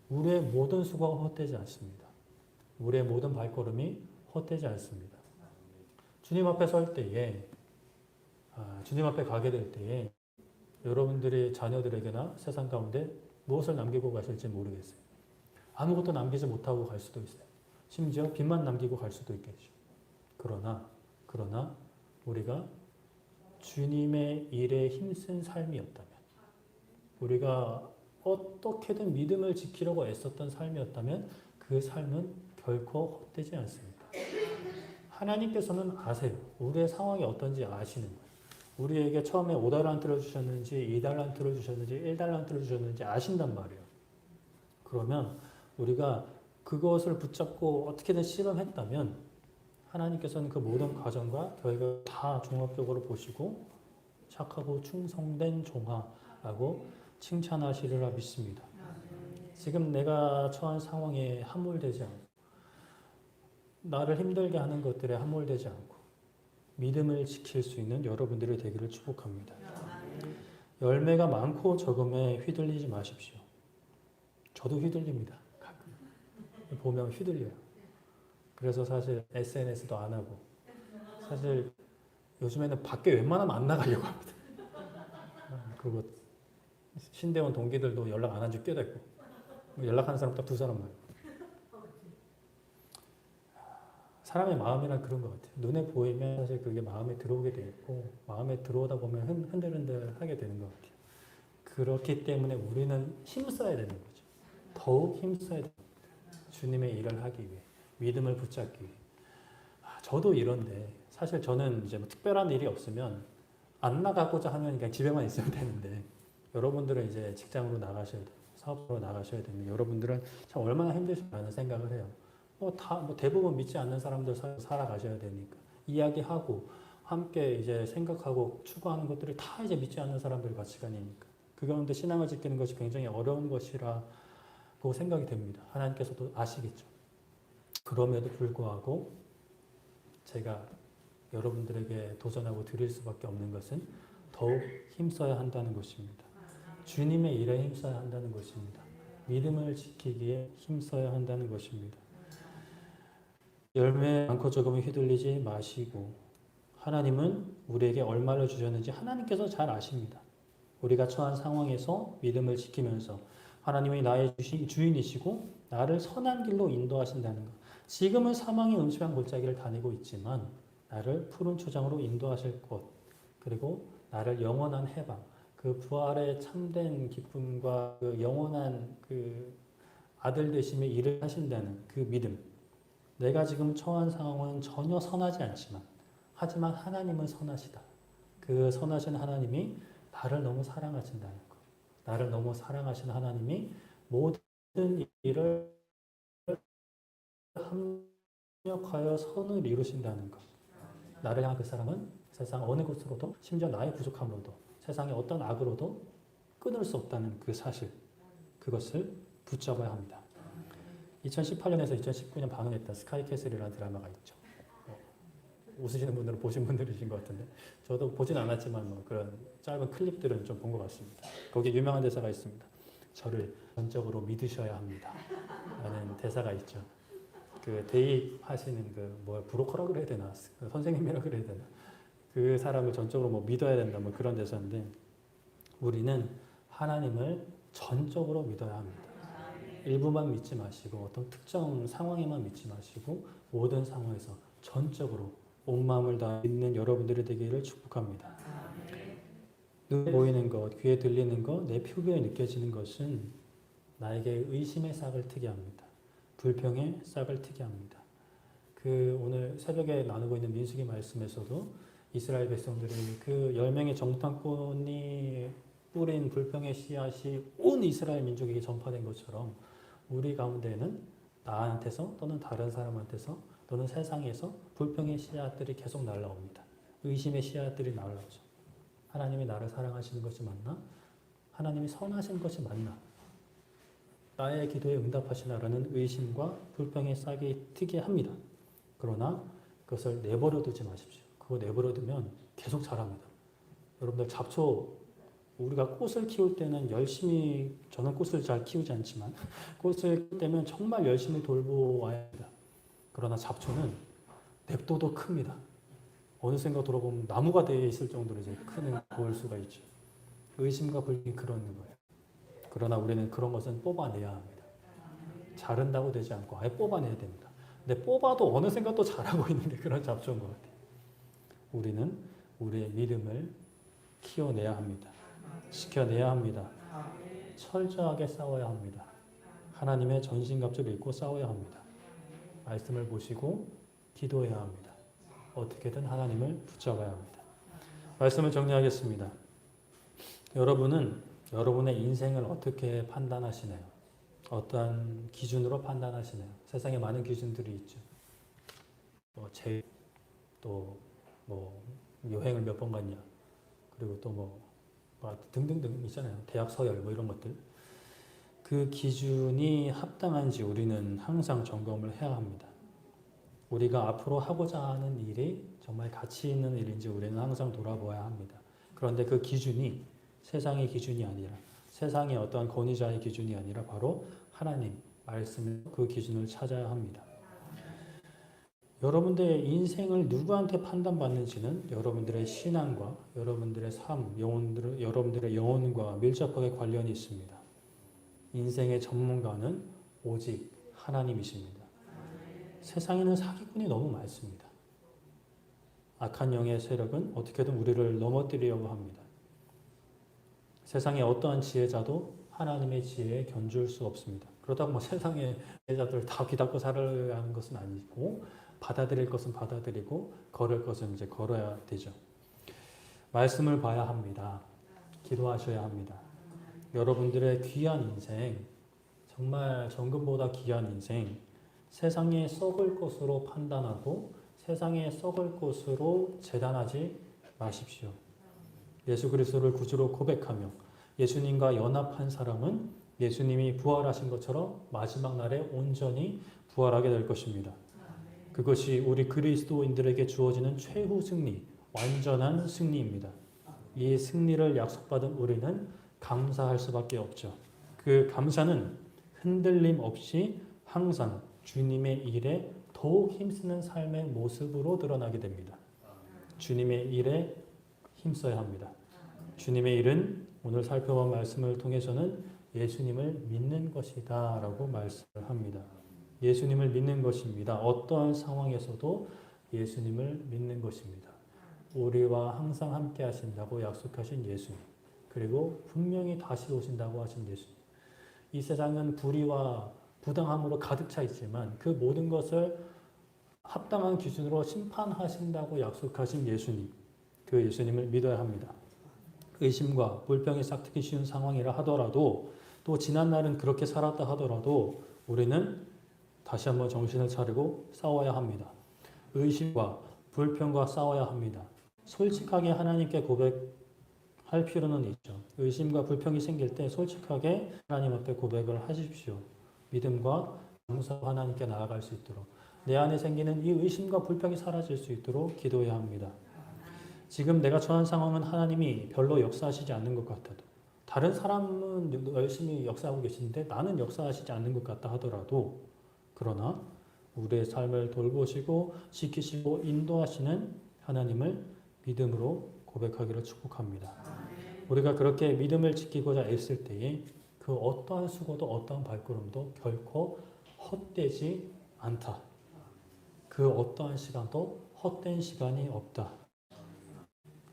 Speaker 1: 우리의 모든 수고가 헛되지 않습니다. 우리의 모든 발걸음이 헛되지 않습니다. 주님 앞에 설 때에 주님 앞에 가게 될 때에 여러분들의 자녀들에게나 세상 가운데 무엇을 남기고 가실지 모르겠어요. 아무것도 남기지 못하고 갈 수도 있어요. 심지어 빚만 남기고 갈 수도 있겠죠. 그러나 우리가 주님의 일에 힘쓴 삶이었다면 우리가 어떻게든 믿음을 지키려고 애썼던 삶이었다면 그 삶은 결코 헛되지 않습니다. 하나님께서는 아세요. 우리의 상황이 어떤지 아시는 거예요. 우리에게 처음에 5달란트를 주셨는지 2달란트를 주셨는지 1달란트를 주셨는지 아신단 말이에요. 그러면 우리가 그것을 붙잡고 어떻게든 실험했다면 하나님께서는 그 모든 과정과 결과를 다 종합적으로 보시고 착하고 충성된 종아라고 칭찬하시리라 믿습니다. 지금 내가 처한 상황에 함몰되지 않고 나를 힘들게 하는 것들에 함몰되지 않고 믿음을 지킬 수 있는 여러분들이 되기를 축복합니다. 열매가 많고 적음에 휘둘리지 마십시오. 저도 휘둘립니다. 가끔. 보면 휘둘려요. 그래서 사실 SNS도 안 하고 사실 요즘에는 밖에 웬만하면 안 나가려고 합니다. 그리고 신대원 동기들도 연락 안 한 지 꽤 됐고 연락하는 사람 딱 2사람만. 사람의 마음이란 그런 것 같아요. 눈에 보이면 사실 그게 마음에 들어오게 돼 있고 마음에 들어오다 보면 흔들흔들 하게 되는 것 같아요. 그렇기 때문에 우리는 힘써야 되는 거죠. 더욱 힘써야 됩니다. 주님의 일을 하기 위해 믿음을 붙잡기 위해. 저도 이런데 사실 저는 이제 뭐 특별한 일이 없으면 안 나가고자 하면 그냥 집에만 있으면 되는데 여러분들은 이제 직장으로 나가셔야 돼요. 사업으로 나가셔야 됩니다. 여러분들은 참 얼마나 힘드실까라는 생각을 해요. 대부분 믿지 않는 사람들 살아가셔야 되니까 이야기하고 함께 이제 생각하고 추구하는 것들이 다 이제 믿지 않는 사람들의 가치관이니까 그 가운데 신앙을 지키는 것이 굉장히 어려운 것이라고 생각이 됩니다. 하나님께서도 아시겠죠. 그럼에도 불구하고 제가 여러분들에게 도전하고 드릴 수밖에 없는 것은 더욱 힘써야 한다는 것입니다. 주님의 일에 힘써야 한다는 것입니다. 믿음을 지키기에 힘써야 한다는 것입니다. 열매 많고 적음에 휘둘리지 마시고 하나님은 우리에게 얼마를 주셨는지 하나님께서 잘 아십니다. 우리가 처한 상황에서 믿음을 지키면서 하나님이 나의 주인이시고 나를 선한 길로 인도하신다는 것. 지금은 사망의 음침한 골짜기를 다니고 있지만 나를 푸른 초장으로 인도하실 것, 그리고 나를 영원한 해방, 그 부활의 참된 기쁨과 그 영원한 그 아들 되심의 일을 하신다는 그 믿음. 내가 지금 처한 상황은 전혀 선하지 않지만 하지만 하나님은 선하시다. 그 선하신 하나님이 나를 너무 사랑하신다는 것. 나를 너무 사랑하신 하나님이 모든 일을 합력하여 선을 이루신다는 것. 나를 향한 그 사랑은 세상 어느 곳으로도 심지어 나의 부족함으로도 세상의 어떤 악으로도 끊을 수 없다는 그 사실. 그것을 붙잡아야 합니다. 2018년에서 2019년 방영했던 스카이캐슬이라는 드라마가 있죠. 웃으시는 분들은 보신 분들이신 것 같은데 저도 보진 않았지만 뭐 그런 짧은 클립들은 좀 본 것 같습니다. 거기에 유명한 대사가 있습니다. 저를 전적으로 믿으셔야 합니다. 라는 대사가 있죠. 그 대입하시는 브로커라 그래야 되나 선생님이라 그래야 되나 그 사람을 전적으로 뭐 믿어야 된다 뭐 그런 대사인데 우리는 하나님을 전적으로 믿어야 합니다. 일부만 믿지 마시고 어떤 특정 상황에만 믿지 마시고 모든 상황에서 전적으로 온 마음을 다 믿는 여러분들이 되기를 축복합니다. 눈에 보이는 것, 귀에 들리는 것, 내 표면에 느껴지는 것은 나에게 의심의 싹을 트게 합니다. 불평의 싹을 트게 합니다. 오늘 새벽에 나누고 있는 민수기 말씀에서도 이스라엘 백성들이 그 10명의 정탐꾼이 뿌린 불평의 씨앗이 온 이스라엘 민족에게 전파된 것처럼 우리 가운데는 나한테서 또는 다른 사람한테서 또는 세상에서 불평의 씨앗들이 계속 날라옵니다. 의심의 씨앗들이 날라오죠. 하나님이 나를 사랑하시는 것이 맞나? 하나님이 선하신 것이 맞나? 나의 기도에 응답하시나라는 의심과 불평의 싹이 트게 합니다. 그러나 그것을 내버려 두지 마십시오. 그거 내버려 두면 계속 자랍니다. 여러분들 잡초, 우리가 꽃을 키울 때는 열심히, 저는 꽃을 잘 키우지 않지만 꽃을 키울 때면 정말 열심히 돌보아야 합니다. 그러나 잡초는 냅둬도 큽니다. 어느샌가 돌아보면 나무가 되어 있을 정도로 이제 크는 볼 수가 있죠. 의심과 불평이 그런 거예요. 그러나 우리는 그런 것은 뽑아내야 합니다. 자른다고 되지 않고 아예 뽑아내야 됩니다. 근데 뽑아도 어느샌가 또 자라고 있는데 그런 잡초인 것 같아요. 우리는 우리의 믿음을 키워내야 합니다. 지켜내야 합니다. 철저하게 싸워야 합니다. 하나님의 전신갑주를 입고 싸워야 합니다. 말씀을 보시고 기도해야 합니다. 어떻게든 하나님을 붙잡아야 합니다. 말씀을 정리하겠습니다. 여러분은 여러분의 인생을 어떻게 판단하시나요? 어떠한 기준으로 판단하시나요? 세상에 많은 기준들이 있죠. 여행을 몇 번 갔냐, 그리고 등등등 있잖아요. 대학 서열 이런 것들. 그 기준이 합당한지 우리는 항상 점검을 해야 합니다. 우리가 앞으로 하고자 하는 일이 정말 가치 있는 일인지 우리는 항상 돌아보아야 합니다. 그런데 그 기준이 세상의 기준이 아니라 세상의 어떤 권위자의 기준이 아니라 바로 하나님 말씀의 그 기준을 찾아야 합니다. 여러분들의 인생을 누구한테 판단받는지는 여러분들의 신앙과 여러분들의 삶, 여러분들의 영혼과 밀접하게 관련이 있습니다. 인생의 전문가는 오직 하나님이십니다. 세상에는 사기꾼이 너무 많습니다. 악한 영의 세력은 어떻게든 우리를 넘어뜨리려고 합니다. 세상의 어떠한 지혜자도 하나님의 지혜에 견줄 수 없습니다. 그렇다고 세상의 지혜자들 다 귀닫고 살아야 하는 것은 아니고 받아들일 것은 받아들이고 걸을 것은 이제 걸어야 되죠. 말씀을 봐야 합니다. 기도하셔야 합니다. 여러분들의 귀한 인생, 정말 정금보다 귀한 인생, 세상에 썩을 것으로 판단하고 세상에 썩을 것으로 재단하지 마십시오. 예수 그리스도를 구주로 고백하며 예수님과 연합한 사람은 예수님이 부활하신 것처럼 마지막 날에 온전히 부활하게 될 것입니다. 그것이 우리 그리스도인들에게 주어지는 최후 승리, 완전한 승리입니다. 이 승리를 약속받은 우리는 감사할 수밖에 없죠. 그 감사는 흔들림 없이 항상 주님의 일에 더욱 힘쓰는 삶의 모습으로 드러나게 됩니다. 주님의 일에 힘써야 합니다. 주님의 일은 오늘 살펴본 말씀을 통해서는 예수님을 믿는 것이다 라고 말씀을 합니다. 예수님을 믿는 것입니다. 어떠한 상황에서도 예수님을 믿는 것입니다. 우리와 항상 함께 하신다고 약속하신 예수님, 그리고 분명히 다시 오신다고 하신 예수님. 이 세상은 불의와 부당함으로 가득 차 있지만 그 모든 것을 합당한 기준으로 심판하신다고 약속하신 예수님, 그 예수님을 믿어야 합니다. 의심과 불평이 싹트기 쉬운 상황이라 하더라도, 또 지난날은 그렇게 살았다 하더라도 우리는 다시 한번 정신을 차리고 싸워야 합니다. 의심과 불평과 싸워야 합니다. 솔직하게 하나님께 고백할 필요는 있죠. 의심과 불평이 생길 때 솔직하게 하나님 앞에 고백을 하십시오. 믿음과 감사로 하나님께 나아갈 수 있도록, 내 안에 생기는 이 의심과 불평이 사라질 수 있도록 기도해야 합니다. 지금 내가 처한 상황은 하나님이 별로 역사하시지 않는 것 같아도, 다른 사람은 열심히 역사하고 계시는데 나는 역사하시지 않는 것 같다 하더라도, 그러나 우리의 삶을 돌보시고 지키시고 인도하시는 하나님을 믿음으로 고백하기를 축복합니다. 우리가 그렇게 믿음을 지키고자 애쓸 때에 그 어떠한 수고도 어떠한 발걸음도 결코 헛되지 않다. 그 어떠한 시간도 헛된 시간이 없다.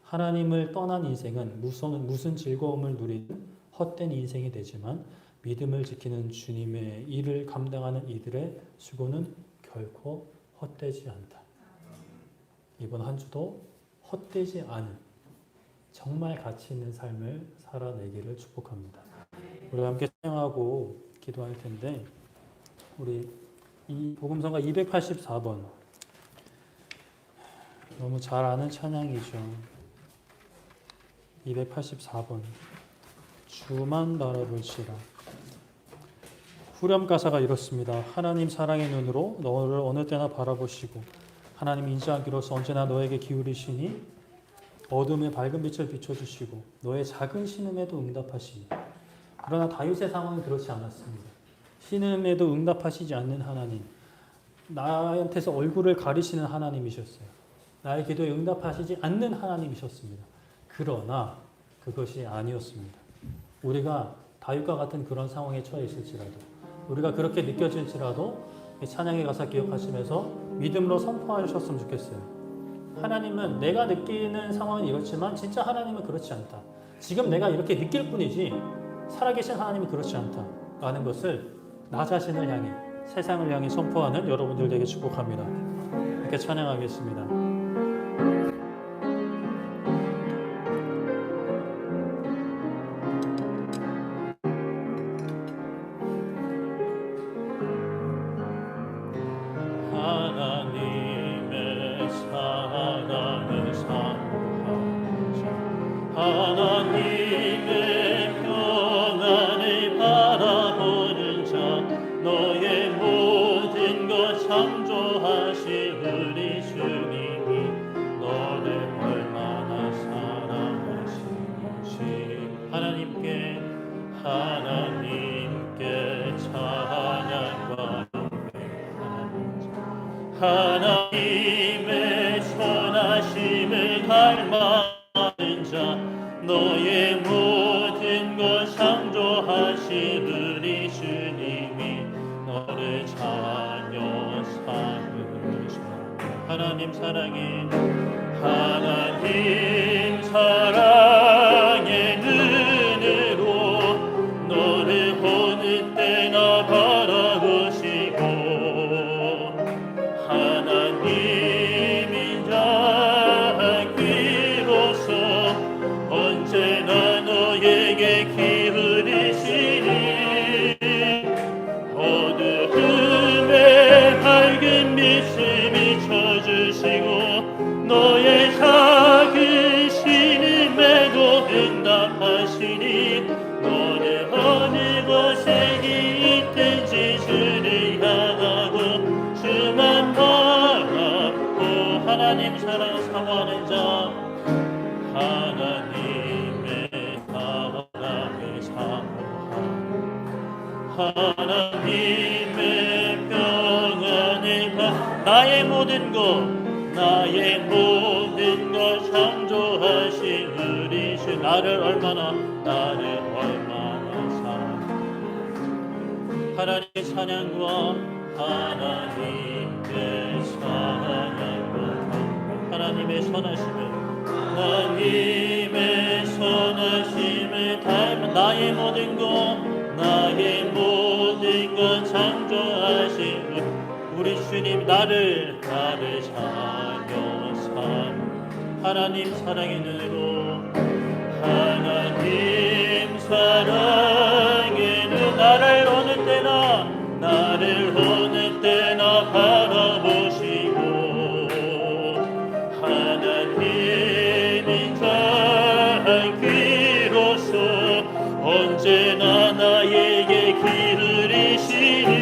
Speaker 1: 하나님을 떠난 인생은 무슨 즐거움을 누리는 헛된 인생이 되지만, 믿음을 지키는 주님의 일을 감당하는 이들의 수고는 결코 헛되지 않다. 이번 한 주도 헛되지 않은 정말 가치 있는 삶을 살아내기를 축복합니다. 우리 함께 찬양하고 기도할 텐데, 우리 이 복음성가 284번, 너무 잘 아는 찬양이죠. 284번, 주만 바라볼시라. 후렴 가사가 이렇습니다. 하나님 사랑의 눈으로 너를 어느 때나 바라보시고 하나님 인자하기로서 언제나 너에게 기울이시니 어둠의 밝은 빛을 비춰주시고 너의 작은 신음에도 응답하시니. 그러나 다윗의 상황은 그렇지 않았습니다. 신음에도 응답하시지 않는 하나님, 나한테서 얼굴을 가리시는 하나님이셨어요. 나의 기도에 응답하시지 않는 하나님이셨습니다. 그러나 그것이 아니었습니다. 우리가 다윗과 같은 그런 상황에 처해 있을지라도, 우리가 그렇게 느껴질지라도 찬양의 가사 기억하시면서 믿음으로 선포하셨으면 좋겠어요. 하나님은, 내가 느끼는 상황은 이렇지만 진짜 하나님은 그렇지 않다. 지금 내가 이렇게 느낄 뿐이지 살아계신 하나님이 그렇지 않다 라는 것을 나 자신을 향해, 세상을 향해 선포하는 여러분들 되게 축복합니다. 이렇게 찬양하겠습니다.
Speaker 3: 하나님의 사랑을 사모하자, 하나님의 평안을 바라보는 자, 너의 모든 것 창조하신 우리 주님이 너를 얼마나 사랑하시는지 하나님께 찬양과 하나님의 선하심을 닮아가는 자, 너의 모든 것 창조하신 우리 주님이 너를 자녀 삼으셔. 하나님 사랑의 눈으로 너를 어느 때나 바라보시고 하나님 인자하기로서 언제나 너에게 기울이 하나님의 평안을 나의 모든 것 창조하신 우리 주 나를 얼마나 하나님의 찬양과 하나님의 선하심을 닮은 나의 모든 것 창조하신 우리 주님 나를 살려 하나님 사랑의 눈으로 하나님 사랑의 눈 나를 어느 때나 바라보시고 하나님의 향기로서 언제나 나에게 기울이시니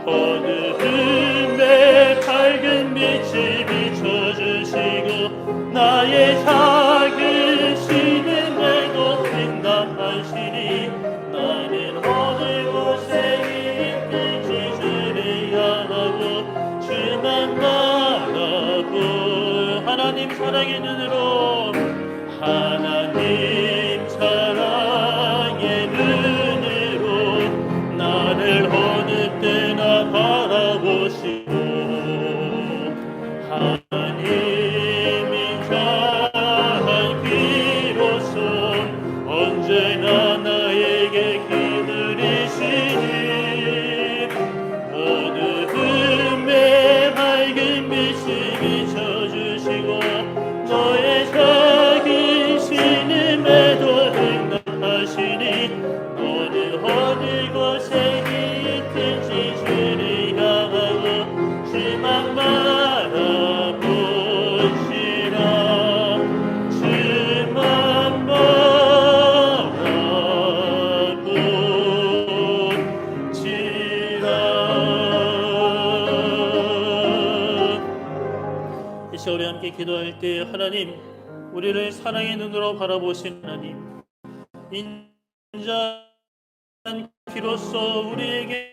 Speaker 3: 어두움에 밝은 빛이 비춰주시고 나의 작은 신음에도 응답하시니 나는 어느 곳에 있는지 주를 향하고 주만 바라보 하나님 사랑의 눈으로 하나님 사랑의 눈으로 나를 어느 때나 바라보시고 하나님의 향기로서 언제나 나에게 기울이시니 어두움에 밝은 빛이 비춰주시고 너의 작은 신음에도 응답하시니 너는 어느 곳에 있든지 주를 향하고 주만 바라보시라 주만 바라보시라. 이 시간 우리 함께 기도할 때 하나님 우리를 사랑의 눈으로 바라보신 하나님 인자한 귀로써 우리에게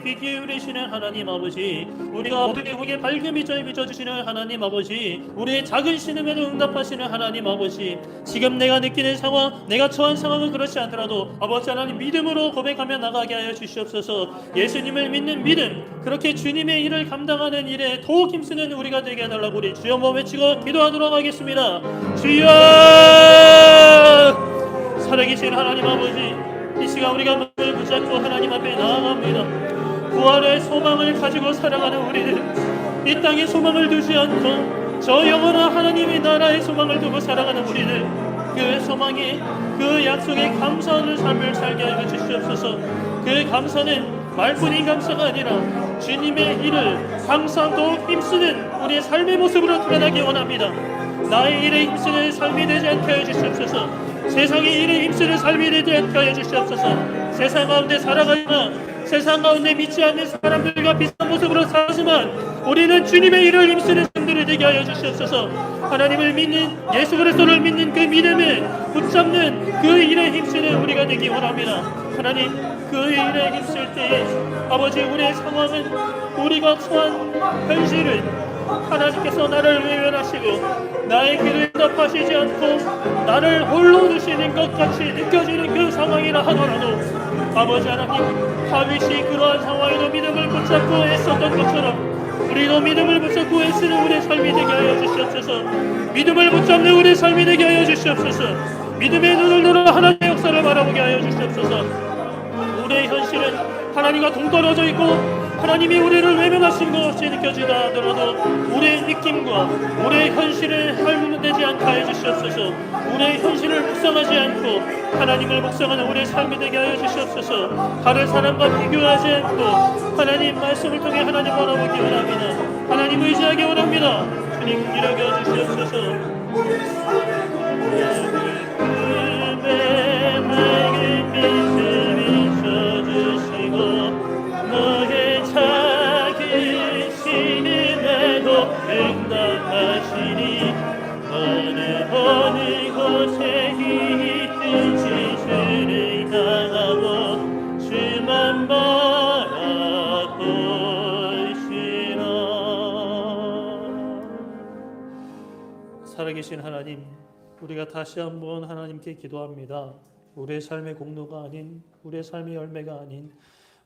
Speaker 3: 귀 기울이시는 하나님 아버지 우리가 어둠의 후에 밝은 빛을 비춰주시는 하나님 아버지 우리의 작은 신음에도 응답하시는 하나님 아버지 지금 내가 느끼는 상황 내가 처한 상황은 그렇지 않더라도 아버지 하나님 믿음으로 고백하며 나가게 하여 주시옵소서. 예수님을 믿는 믿음 그렇게 주님의 일을 감당하는 일에 더욱 힘쓰는 우리가 되게 해달라고 우리 주여 한번 외치고 기도하도록 하겠습니다. 주여 살아계신 하나님 아버지 이 시간 우리가 문을 붙잡고 하나님 앞에 나아갑니다. 부활의 소망을 가지고 살아가는 우리들 이 땅에 소망을 두지 않고 저 영원한 하나님의 나라의 소망을 두고 살아가는 우리들 그 소망에 그 약속에 감사하는 삶을 살게 하여 주시옵소서. 그 감사는 말뿐인 감사가 아니라 주님의 일을 항상 더욱 힘쓰는 우리의 삶의 모습으로 드러나기 원합니다. 나의 일에 힘쓰는 삶이 되지 않게 하여 주시옵소서. 세상의 일에 힘쓰는 삶이 되지 않게 하여 주시옵소서. 세상 가운데 살아가지만 세상 가운데 믿지 않는 사람들과 비슷한 모습으로 살지만 우리는 주님의 일을 힘쓰는 사람들이 되게 하여 주시옵소서. 하나님을 믿는 예수 그리스도를 믿는 그 믿음을 붙잡는 그 일에 힘쓰는 우리가 되기 원합니다. 하나님 그 일에 힘쓸 때에 아버지 우리의 상황은 우리가 처한 현실은 하나님께서 나를 외면하시고 나의 길을 응답하시지 않고 나를 홀로 두시는 것 같이 느껴지는 그 상황이라 하더라도 아버지 하나님 다윗이 그러한 상황에도 믿음을 붙잡고 애썼던 것처럼 우리도 믿음을 붙잡고 애쓰는 우리의 삶이 되게 하여 주시옵소서. 믿음을 붙잡는 우리의 삶이 되게 하여 주시옵소서. 믿음의 눈을 들어 하나님의 역사를 바라보게 하여 주시옵소서. 우리의 현실은 하나님과 동떨어져 있고 하나님이 우리를 외면하신 것이 느껴지다 하더라도 우리의 느낌과 우리의 현실을 할문되지 않게 하여 주시옵소서. 우리의 현실을 묵상하지 않고 하나님을 묵상하는 우리의 삶이 되게 하여 주시옵소서. 다른 사람과 비교하지 않고 하나님 말씀을 통해 하나님 바라보기 원합니다. 하나님 의지하기 원합니다. 주님 이루게 주시옵소서. 응답하시니 어느 곳에 있든지 주를 향하고 살아계신 하나님, 우리가 다시 한번 하나님께 기도합니다. 우리의 삶의 공로가 아닌, 우리의 삶의 열매가 아닌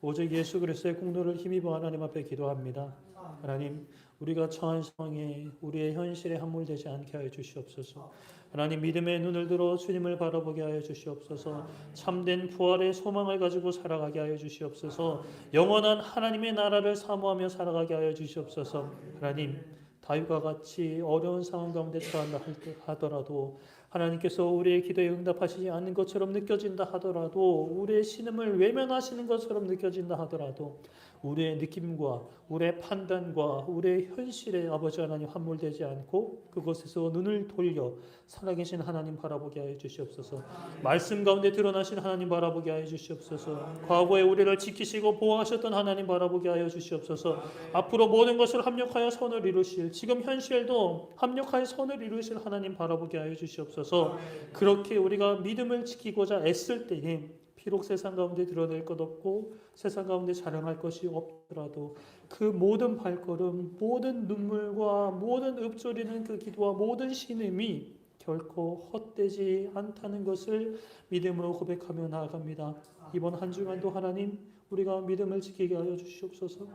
Speaker 3: 오직 예수 그리스도의 공로를 힘입어 하나님 앞에 기도합니다. 하나님, 우리가 처한 상황에 우리의 현실에 함몰되지 않게 하여 주시옵소서. 하나님, 믿음의 눈을 들어 주님을 바라보게 하여 주시옵소서. 참된 부활의 소망을 가지고 살아가게 하여 주시옵소서. 영원한 하나님의 나라를 사모하며 살아가게 하여 주시옵소서. 하나님, 다윗과 같이 어려운 상황 가운데 처한다 하더라도 하나님께서 우리의 기도에 응답하시지 않는 것처럼 느껴진다 하더라도, 우리의 신음을 외면하시는 것처럼 느껴진다 하더라도, 우리의 느낌과 우리의 판단과 우리의 현실에 아버지 하나님 함몰되지 않고 그곳에서 눈을 돌려 살아계신 하나님 바라보게 하여 주시옵소서. 말씀 가운데 드러나신 하나님 바라보게 하여 주시옵소서. 과거에 우리를 지키시고 보호하셨던 하나님 바라보게 하여 주시옵소서. 앞으로 모든 것을 합력하여 선을 이루실, 지금 현실도 합력하여 선을 이루실 하나님 바라보게 하여 주시옵소서. 그렇게 우리가 믿음을 지키고자 애쓸 때에 비록 세상 가운데 드러낼 것 없고 세상 가운데 자랑할 것이 없더라도 그 모든 발걸음, 모든 눈물과 모든 읊조리는 그 기도와 모든 신음이 결코 헛되지 않다는 것을 믿음으로 고백하며 나아갑니다. 이번 한 주간도 하나님, 우리가 믿음을 지키게 하여 주시옵소서.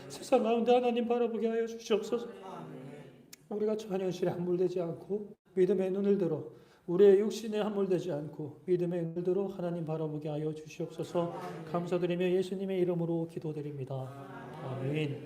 Speaker 3: 세상 가운데 하나님 바라보게 하여 주시옵소서. 우리가 처한 현실에 함몰되지 않고 믿음의 눈을 들어 우리의 육신에 함몰되지 않고 믿음의 눈을 들어 하나님 바라보게 하여 주시옵소서. 감사드리며 예수님의 이름으로 기도드립니다. 아멘.